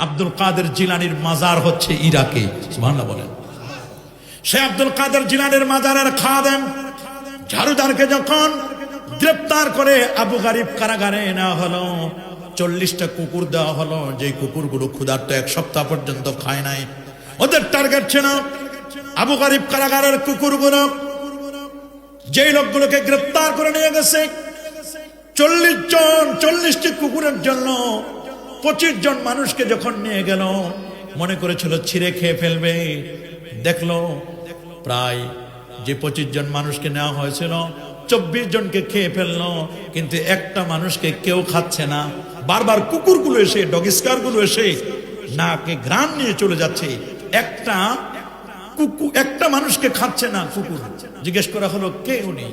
আব্দুল কাদের জিলানীর মাজার হচ্ছে ইরাকে। সুবহানাল্লাহ বলেন। সে আব্দুল কাদের জিলানীর মাজারের খাদেম ঝাড়ুদারকে যখন গ্রেফতার করে আবু গারিব কারাগারে নেওয়া হলো, 40টা কুকুর দেওয়া হলো, যে কুকুরগুলো ক্ষুধার্ত 1 সপ্তাহ পর্যন্ত খায় নাই। ওদের টার্গেট ছিল আবু গারিব কারাগারের কুকুরগুলো। যেই লোকগুলোকে গ্রেফতার করে নিয়ে গেছে 40টি কুকুরের জন্য 25 জন মানুষকে যখন নিয়ে গেল, মনে করেছিল ছিঁড়ে খেয়ে ফেলবে। দেখলো প্রায় যে 25 জন মানুষকে নেওয়া হয়েছিল 24 জনকে খেয়ে ফেললো, কিন্তু একটা মানুষকে কেউ খাচ্ছে না। বারবার কুকুরগুলো এসে, ডগস্কারগুলো এসে নাকে ঘ্রাণ নিয়ে চলে যাচ্ছে, একটা মানুষকে খাচ্ছে না কুকুর। জিজ্ঞেস করা হলো কে উনি,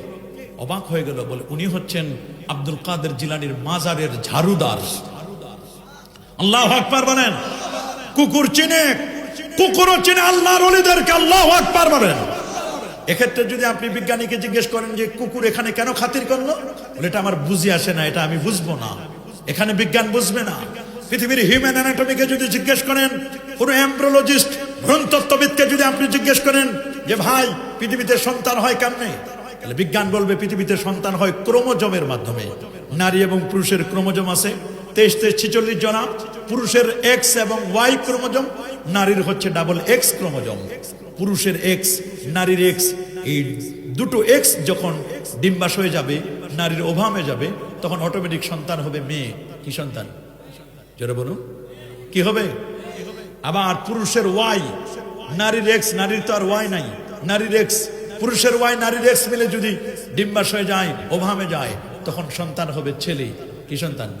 অবাক হয়ে গেল, বলে উনি হচ্ছেন আব্দুল কাদের জিলানীর মাজারের ঝাড়ুদার। আল্লাহু আকবার বলেন। কুকুর চিনে, কুকুরও চিনে আল্লাহর ওলিদেরকে। আল্লাহু আকবার বলেন। এক্ষেত্রে যদি আপনি বিজ্ঞানীকে জিজ্ঞেস করেন যে কুকুর এখানে কেন খাতির করলো, বলে এটা আমার বুঝে আসে না, এটা আমি বুঝবো না, এখানে বিজ্ঞান বুঝবে না। পৃথিবীর হিউম্যান অ্যানাটমিকে যদি জিজ্ঞেস করেন, কোন এমব্রিওলজিস্ট ভ্রূণতত্ত্ববিদকে যদি আপনি জিজ্ঞেস করেন যে ভাই পৃথিবীতে সন্তান হয় কেমনে, তাহলে বিজ্ঞান বলবে পৃথিবীতে সন্তান হয় ক্রোমোজোমের মাধ্যমে। নারী এবং পুরুষের ক্রোমোজোম আছে 23-46 জনা, পুরুষের এক্স এবং ওয়াই ক্রোমোজোম, নারীর হচ্ছে ডাবল এক্স ক্রোমোজোম। পুরুষের এক্স, নারীর এক্স, এই দুটো এক্স যখন ডিম্বাশয়ে যাবে, নারীর ওভামে যাবে, তখন অটোমেটিক সন্তান হবে মেয়ে। কি সন্তান? জোরে বলুন, কি হবে? আবার পুরুষের ওয়াই, নারীর এক্স, নারীর তো আর ওয়াই নাই, নারীর এক্স, পুরুষের ওয়াই, নারীর এক্স মিলে যদি ডিম্বাশয়ে যায়, ওভামে যায়, তখন সন্তান হবে ছেলে। কি সন্তান?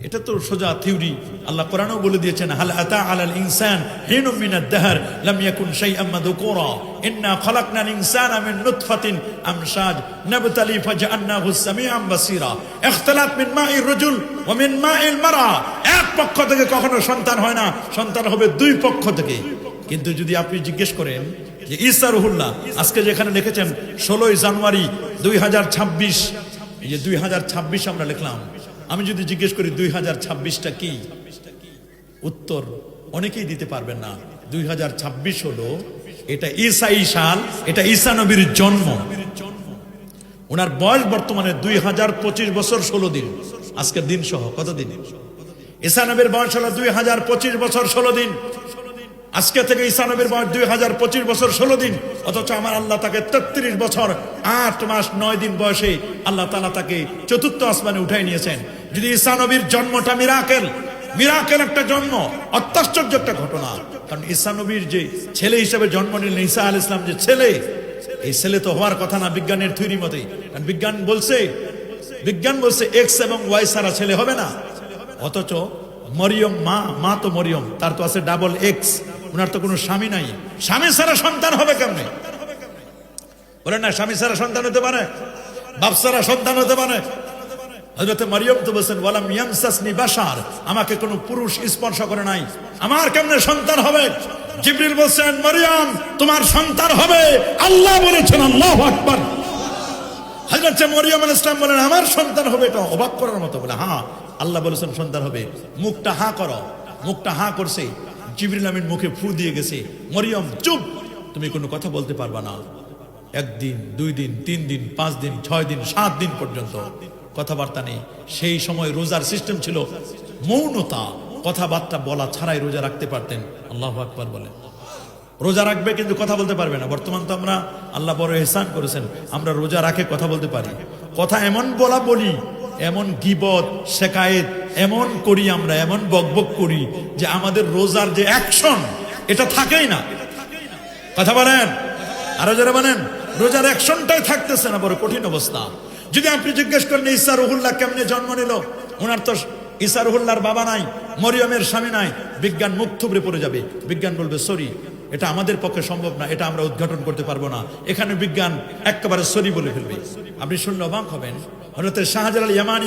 এটা তো সোজা থিওরি। আল্লাহ কোরআনেও বলে দিয়েছেন, হাল আতা আলাল ইনসান হিনুম মিনাদ দাহর লাম ইয়াকুন শাইআম মাযকুরা ইন্না খালাকনাল ইনসানা মিন নুতফাতিন আমশাজ নাবতালি ফাজআলনাহু সামিআম বাসীরা ইখতিলাত মিন মাইর রাজুল ওয়া মিন মাইল মারআ। এক পক্ষ থেকে কখনো সন্তান হয় না, সন্তান হবে 2 পক্ষ থেকে। কিন্তু যদি আপনি জিজ্ঞেস করেন যে ঈসা রুহুল্লাহ, আজকে যেখানে লিখেছেন 16 জানুয়ারি 2026, এই যে 2026 আমরা লিখলাম, আমি যদি জিজ্ঞেস করি 2026টা কি, উত্তর অনেকেই দিতে পারবেন না। 2026 হলো, এটা ঈসাই সাল, এটা ঈসা নবীর জন্ম। ওনার বয়স বর্তমানে 2025 বছর 16 দিন, আজকের দিন সহ। কত দিন? ঈসা নবীর বয়স হলো 2025 বছর 16 দিন। আজকে থেকে ঈসা নবীর বয়স 2025 বছর 16 দিন। অথচ আমার আল্লাহ তাকে 33 বছর 8 মাস 9 দিন বয়সে আল্লাহ তাআলা তাকে 4র্থ আসমানে উঠাই নিয়েছেন। যদি ঈসা নবীর জন্মটা মিরাকেল একটা জন্ম, অত্যাশ্চর্য একটা ঘটনা। কারণ ঈসা নবীর যে ছেলে হিসেবে জন্ম নিলেন, ঈসা আলাইহিস সালাম যে ছেলে, এই ছেলে তো হওয়ার কথা না বিজ্ঞানের থিওরি মতে। কারণ বিজ্ঞান বলছে এক্স এবং ওয়াই ছাড়া ছেলে হবে না। অথচ মরিয়ম মা তো মরিয়ম, তার তো আছে ডাবল এক্স, ওনার তো কোনো স্বামী নাই, স্বামী ছাড়া সন্তান হবে কেমনে? বলেন না, স্বামী ছাড়া সন্তান হতে পারে? বাপ ছাড়া সন্তান হতে পারে? হযরত মরিয়ম তো বলেন, ওয়ালাম ইয়ামসাসনি বাশার, আমাকে কোনো পুরুষ স্পর্শ করে নাই, আমার কেমনে সন্তান হবে? জিবরিল বলেন, মরিয়ম তোমার সন্তান হবে, আল্লাহ বলেছেন। আল্লাহু আকবার। হযরত মরিয়ম আলাইহিস সালাম বলেন, আমার সন্তান হবে। এটা অবাক করার মতো। বলে, হ্যাঁ আল্লাহ বলেছেন সন্তান হবে। মুখটা হাঁ করো। মুখটা হাঁ করছে, জিবরিল আমিন মুখে ফু দিয়ে গেছে, মরিয়ম চুপ, তুমি কোনো কথা বলতে পারবা না। 1 দিন, 2 দিন, 3 দিন, 5 দিন, 6 দিন, 7 দিন পর্যন্ত কথাবার্তা নেই। সেই সময় রোজার সিস্টেম ছিল মৌনতা, কথাবার্তা বলা ছাড়াই রোজা রাখতে পারতেন। আল্লাহু আকবার বলে। রোজা রাখবে কিন্তু কথা বলতে পারবে না। বর্তমান তো আমরা, আল্লাহ বড় ইহসান করেছেন, আমরা রোজা রাখে কথা বলতে পারি। কথা এমন বলি, এমন গীবত শেকায়েত এমন করি, আমরা এমন বকবক করি যে আমাদের রোজার যে অ্যাকশন এটা থাকেই না। কথা বলেন, আরো যারা বলেন, রোজার অ্যাকশনটাই থাকতেছে না। বড় কঠিন অবস্থা। যদি আপনি জিজ্ঞেস করেন ঈসা রুহুল্লাহ কেমনে জন্ম নিল, ওনার তো ঈসা রুহুল্লাহর বাবা নাই, মরিয়মের স্বামী নাই, বিজ্ঞান মুখ থুবড়ে পড়ে যাবে। বিজ্ঞান বলবে সরি, এটা আমাদের পক্ষে সম্ভব না, এটা আমরা উদ্ঘাটন করতে পারবো না। এখানে বিজ্ঞান একেবারে সরি বলে ফেলবে। আপনি শুনলে অবাক হবেন, হযরত শাহজালাল ইয়ামানি